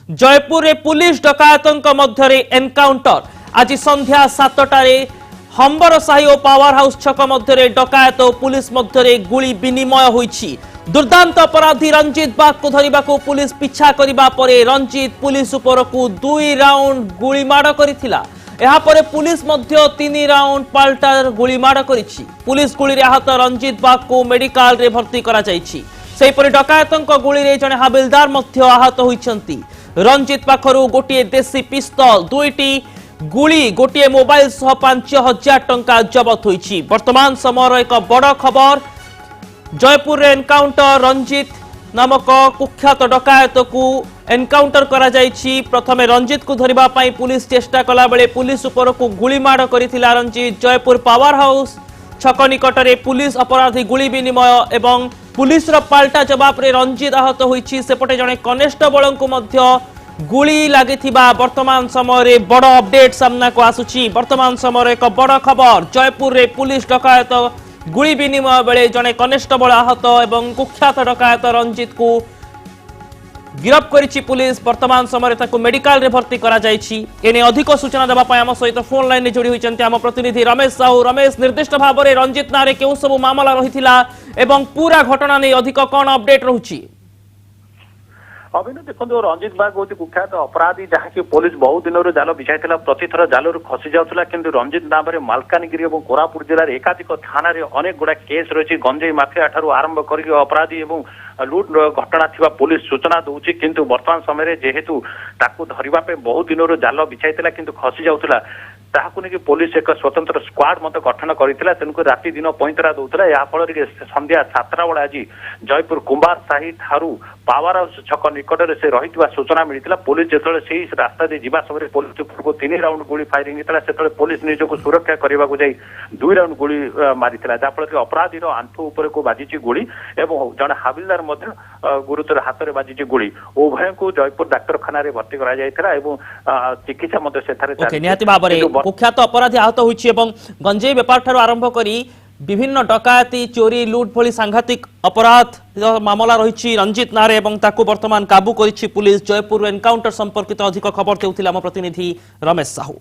जयपुर रे पुलिस डकायतों मध्य एनकाउंटर आज संध्या 7टारे हंबरसाही और पावर हाउस छक मध्य डकायत और पुलिस मध्य गुली विनिमय होईछि। दुर्दांत अपराधी रंजीत बाग को धरिबा को पुलिस पिछा करिबा परे रंजीत पुलिस उपर को 2 राउंड गुलीमाड़ करिथिला। एहा परे पुलिस मध्य 3 राउंड पाल्टा गुलीमाड़ करिछि। पुलिस गुली रे आहत रंजीत बाग को मेडिकल रे भर्ती करा जाइछि। सेहिपरि डकायतों गुली रे जने हाबिलदार मध्य आहत होइछन्ति। रंजीत पाखरु गोटे देसी पिस्तल 2टी गुली गोटे मोबाइल सह 5000 टंका जबत होइछि। वर्तमान समय एक बड़ खबर जयपुर रे एनकाउंटर रंजीत नामक कुख्यात डकायत को एनकाउंटर करा जाइछि। प्रथमे रंजीत को धरिबा पई पुलिस चेष्टा कला बेले पुलिस उपर को गुलीमाड़ करिथिला रंजीत। जयपुर पावर हाउस छक निकट रे पुलिस अपराधी गुली विनिमय एवं पुलिस रो पाल्टा जवाब रे रंजीत आहत होइछि। सेपटे जने कनेस्टेबल को मध्य गुली लागिथिबा वर्तमान समय रे बड़ अपडेट सामना को आसुछि। वर्तमान समय एक बड़ खबर जयपुर रे पुलिस डकायत गुली विनिमय बेले जने कनेस्टेबल आहत एवं कुख्यात डकायत रंजीत को गिरफ्त करिछि पुलिस। वर्तमान समय ताको मेडिकल रे भर्ती करा जाइछि। एने अधिक सूचना देबा पय हम सहित फोन लाइन रे जोड़ी होइचंती हम प्रतिनिधि रमेश साहू। रमेश, निर्दिष्ट भाव रे रंजीत नारे केउ सब मामला रहिथिला एवं पूरा घटना नै अधिक कोन अपडेट रहउछि? अभिनव देखो रंजीत बाग हूँ कुख्यात अपराधी जहाँकि पुलिस बहुत दिन जाल बिछाई प्रति थर जाल खसी जाऊला कि रंजीत नाम में मालकानगिरी और कोरापुट जिले में एकाधिक थाना अनेक गुड़ा केस रही गंजेई माफिया ठार आरंभ कर अपराधी और लुट घटना थी पुलिस सूचना दूसरी किंतु वर्तमान समय जेहेतु ताकू धरवाई बहुत दिन जाल बिछाई कि खसी जाऊला ताकू नहीं पुलिस एक स्वतंत्र स्क्वाड मत गठन करता तेणुक राति दिन पैंतरा दूसरा याफल संध्या 7टा बेले आज जयपुर कुंभार साही ठारू पावर हाउस छक निकट से रही सूचना मिलता। पुलिस जो रास्ता दे जावा समय पुलिस को 3 राउंड गुली फायरिंग होता से पुलिस निजक सुरक्षा करने को जाई 2 राउंड गुली मारी जहाँफल अपराधी आंठू उपर को बाजी गुली और जड़े हाबिलदार गुरुतर हाथ में बाजी गुली उभय को जयपुर डाक्तखाना भर्ती कर चिकित्सा कुख्यात अपराधी आहत होइछि एवं गंजेई व्यापार ठारू आरंभ करी विभिन्न डकायती चोरी लुट भली सांघातिक अपराध मामला रही रंजीत नारे एवं ताकू वर्तमान काबू करिछि पुलिस। जयपुर एनकाउंटर संपर्कित अधिक खबर देउथिला हम प्रतिनिधि रमेश साहू।